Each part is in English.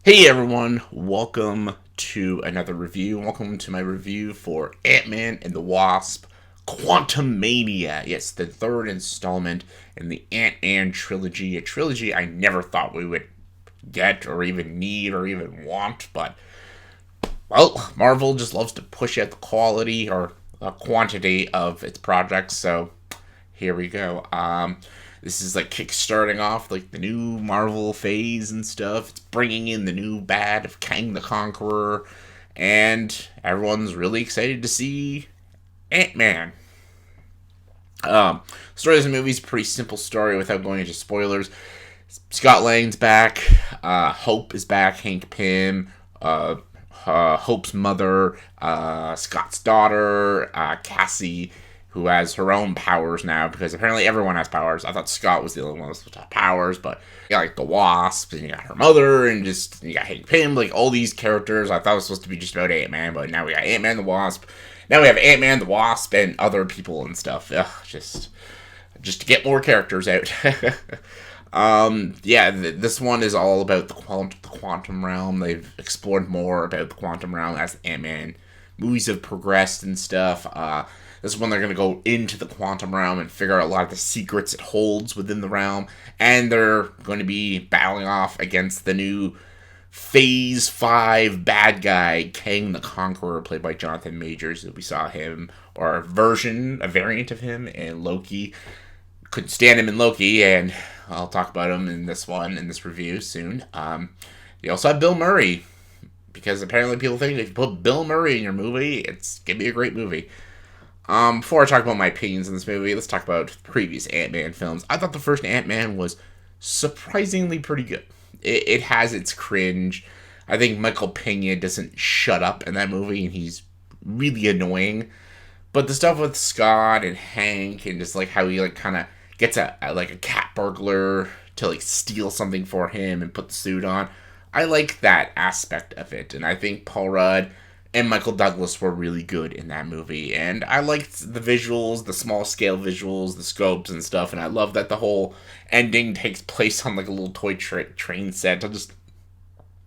Hey everyone, welcome to another review. Welcome to my review for Ant-Man and the Wasp Quantumania. Yes, the third installment in the Ant-Man trilogy. A trilogy I never thought we would get or even need or even want, but well, Marvel just loves to push out the quality or quantity of its projects, so here we go. This is like kickstarting off like the new Marvel phase and stuff. It's bringing in the new bad of Kang the Conqueror, and everyone's really excited to see Ant-Man. Story of the movie is a pretty simple story without going into spoilers. Scott Lang's back. Hope is back. Hank Pym. Hope's mother. Scott's daughter. Cassie, who has her own powers now, because apparently everyone has powers. I thought Scott was the only one with powers, but you got like the Wasp, and you got her mother, and just you got Hank Pym, like all these characters. I thought it was supposed to be just about Ant-Man, but now we got Ant-Man the Wasp. Now we have Ant-Man the Wasp and other people and stuff. Ugh, just to get more characters out. This one is all about the quantum realm. They've explored more about the quantum realm as Ant-Man movies have progressed and stuff. This is when they're going to go into the quantum realm and figure out a lot of the secrets it holds within the realm. And they're going to be battling off against the new Phase 5 bad guy, Kang the Conqueror, played by Jonathan Majors. We saw him, or a variant of him in Loki. Couldn't stand him in Loki, and I'll talk about him in this review soon. You also have Bill Murray, because apparently people think if you put Bill Murray in your movie, it's going to be a great movie. Before I talk about my opinions in this movie, let's talk about previous Ant-Man films. I thought the first Ant-Man was surprisingly pretty good. It has its cringe. I think Michael Pena doesn't shut up in that movie, and he's really annoying. But the stuff with Scott and Hank, and just like how he like kind of gets a cat burglar to like steal something for him and put the suit on, I like that aspect of it. And I think Paul Rudd and Michael Douglas were really good in that movie. And I liked the visuals, the small scale visuals, the scopes and stuff. And I love that the whole ending takes place on like a little toy train set.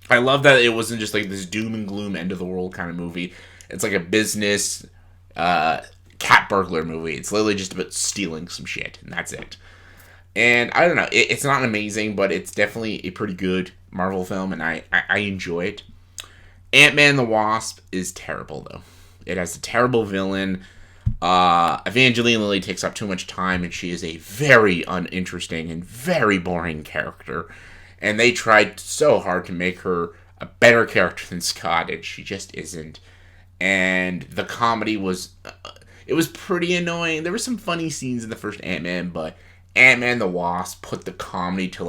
I love that it wasn't just like this doom and gloom end of the world kind of movie. It's like a business cat burglar movie. It's literally just about stealing some shit, and that's it. And I don't know, it's not amazing, but it's definitely a pretty good Marvel film, and I enjoy it. Ant-Man the Wasp is terrible, though. It has a terrible villain. Evangeline Lilly takes up too much time, and she is a very uninteresting and very boring character. And they tried so hard to make her a better character than Scott, and she just isn't. And the comedy was... it was pretty annoying. There were some funny scenes in the first Ant-Man, but Ant-Man the Wasp put the comedy to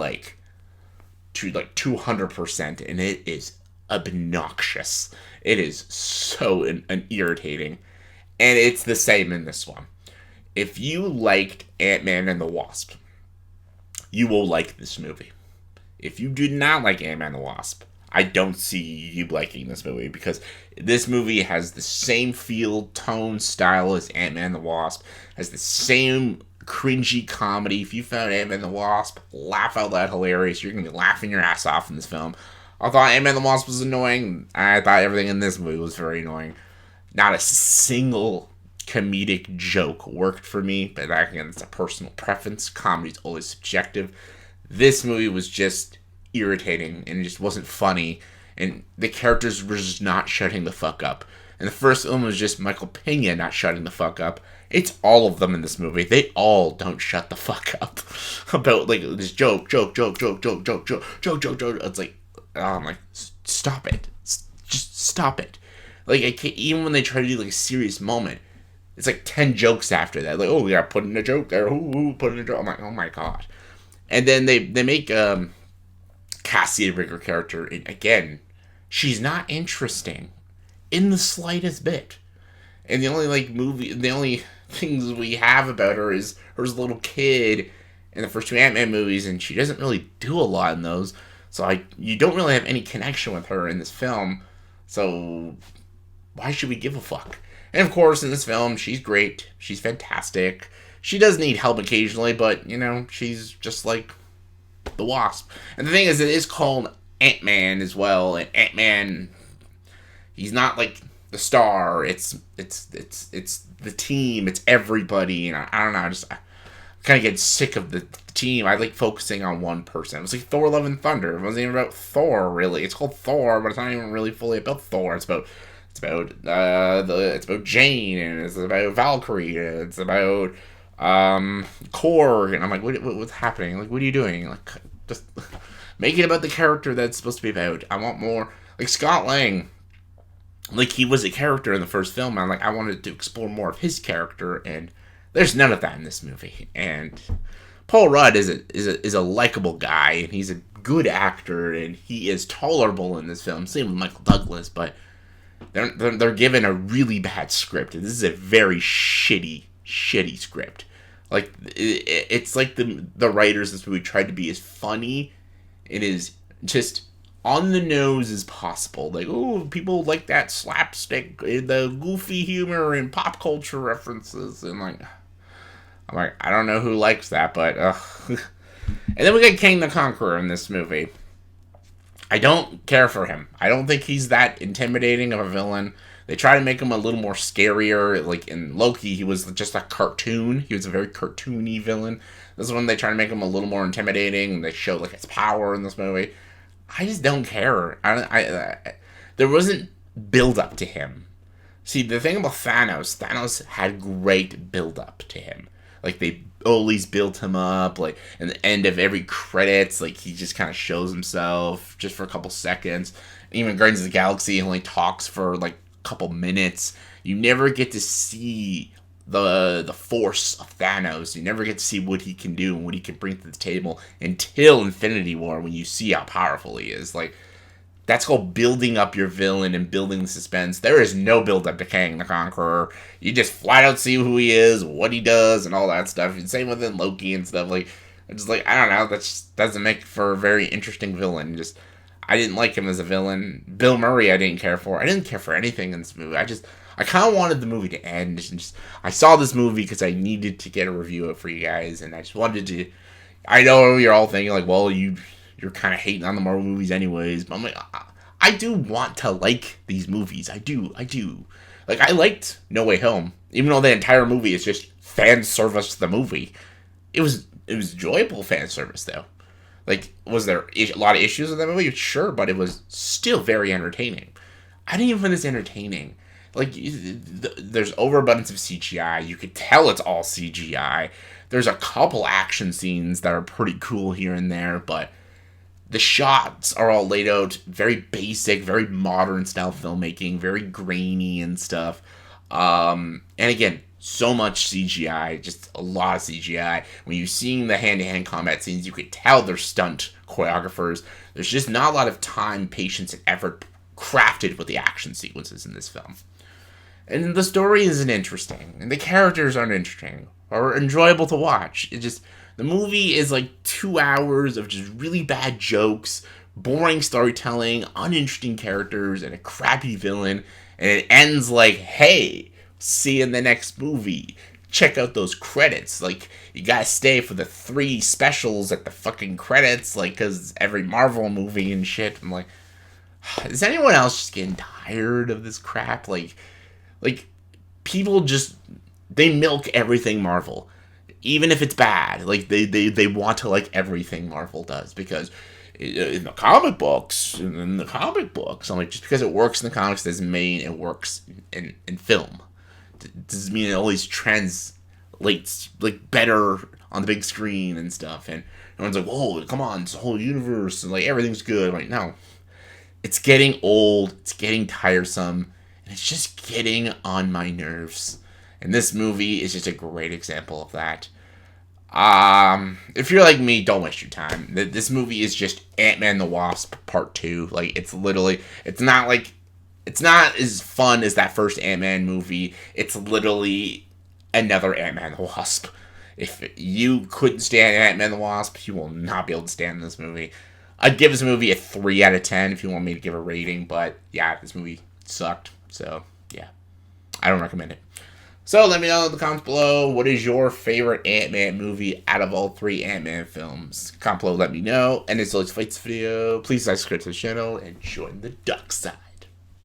200%, and it is obnoxious. It is so irritating. And it's the same in this one. If you liked Ant-Man and the Wasp, you will like this movie. If you did not like Ant-Man and the Wasp, I don't see you liking this movie, because this movie has the same feel, tone, style as Ant-Man and the Wasp, has the same cringy comedy. If you found Ant-Man and the Wasp laugh out loud hilarious, you're going to be laughing your ass off in this film. I thought Ant-Man and the Wasp was annoying. I thought everything in this movie was very annoying. Not a single comedic joke worked for me, but again, it's a personal preference. Comedy's always subjective. This movie was just irritating, and it just wasn't funny, and the characters were just not shutting the fuck up. And the first film was just Michael Pena not shutting the fuck up. It's all of them in this movie. They all don't shut the fuck up about like this joke. It's like, I'm like, stop it. Just stop it. Like, I can't, even when they try to do like a serious moment, it's like 10 jokes after that. Like, oh, we gotta put in a joke there. Ooh, put in a joke. I'm like, oh my god. And then they make Cassie a bigger character. And again, she's not interesting in the slightest bit. And the only things we have about her is her as a little kid in the first two Ant-Man movies, and she doesn't really do a lot in those. So you don't really have any connection with her in this film. So why should we give a fuck? And of course, in this film, she's great. She's fantastic. She does need help occasionally, but, she's just like the Wasp. And the thing is, it is called Ant-Man as well, and Ant-Man, he's not like the star. It's the team. It's everybody, and I don't know. I kind of get sick of the team. I like focusing on one person. It was like Thor: Love and Thunder. It wasn't even about Thor really. It's called Thor, but it's not even really fully about Thor. It's about Jane, and it's about Valkyrie, and it's about Korg, and I'm like, what's happening? Like, what are you doing? Like, just make it about the character that's supposed to be about. I want more. Like Scott Lang, like he was a character in the first film. And I'm like, I wanted to explore more of his character, and there's none of that in this movie. And Paul Rudd is a likable guy, and he's a good actor, and he is tolerable in this film. Same with Michael Douglas, but they're given a really bad script. This is a very shitty script. Like it's like the writers of this movie tried to be as funny and as just on the nose as possible. Like, oh, people like that slapstick, the goofy humor and pop culture references, and like, I'm like, I don't know who likes that, but and then we get King the Conqueror in this movie. I don't care for him. I don't think he's that intimidating of a villain. They try to make him a little more scarier. Like in Loki, he was just a cartoon. He was a very cartoony villain. This one, they try to make him a little more intimidating. They show like his power in this movie. I just don't care. There wasn't build up to him. See, the thing about Thanos had great build up to him. Like they always built him up. Like in the end of every credits, like he just kind of shows himself just for a couple seconds. Even Guardians of the Galaxy, he only talks for like a couple minutes. You never get to see the force of Thanos. You never get to see what he can do and what he can bring to the table until Infinity War, when you see how powerful he is. Like, that's called building up your villain and building the suspense. There is no build up to Kang the Conqueror. You just flat out see who he is, what he does, and all that stuff. And same with Loki and stuff. Like, it's just like, I don't know, that just doesn't make for a very interesting villain. Just, I didn't like him as a villain. Bill Murray, I didn't care for. I didn't care for anything in this movie. I kind of wanted the movie to end. I saw this movie because I needed to get a review of it for you guys, and I just wanted to. I know you're all thinking like, well, you're kind of hating on the Marvel movies anyways, but I'm like, I do want to like these movies. I do. Like, I liked No Way Home, even though the entire movie is just fan service to the movie. It was enjoyable fan service though. Like, was there a lot of issues with that movie? Sure, but it was still very entertaining. I didn't even find this entertaining. Like, there's overabundance of CGI. You could tell it's all CGI. There's a couple action scenes that are pretty cool here and there, but the shots are all laid out very basic, very modern style filmmaking, very grainy and stuff. And again, so much CGI, just a lot of CGI. When you're seeing the hand-to-hand combat scenes, you could tell they're stunt choreographers. There's just not a lot of time, patience, and effort crafted with the action sequences in this film. And the story isn't interesting, and the characters aren't interesting or enjoyable to watch. The movie is like 2 hours of just really bad jokes, boring storytelling, uninteresting characters, and a crappy villain, and it ends like, hey, see you in the next movie. Check out those credits. Like, you gotta stay for the 3 specials at the fucking credits, like, because every Marvel movie and shit. I'm like, is anyone else just getting tired of this crap? Like, people just, they milk everything Marvel. Even if it's bad. Like, they want to like everything Marvel does. Because in the comic books, I'm like, just because it works in the comics doesn't mean it works in film. It doesn't mean it always translates, like, better on the big screen and stuff. And everyone's like, whoa, come on, it's a whole universe, and, like, everything's good. I'm like, no. It's getting old. It's getting tiresome. And it's just getting on my nerves. And this movie is just a great example of that. If you're like me, don't waste your time. This movie is just Ant-Man the Wasp Part 2. Like, it's not as fun as that first Ant-Man movie. It's literally another Ant-Man the Wasp. If you couldn't stand Ant-Man the Wasp, you will not be able to stand this movie. I'd give this movie a 3 out of 10 if you want me to give a rating, but yeah, this movie sucked. So, yeah. I don't recommend it. So let me know in the comments below, what is your favorite Ant-Man movie out of all 3 Ant-Man films? Comment below, let me know. And as always, for this video, please subscribe to the channel and join the dark side.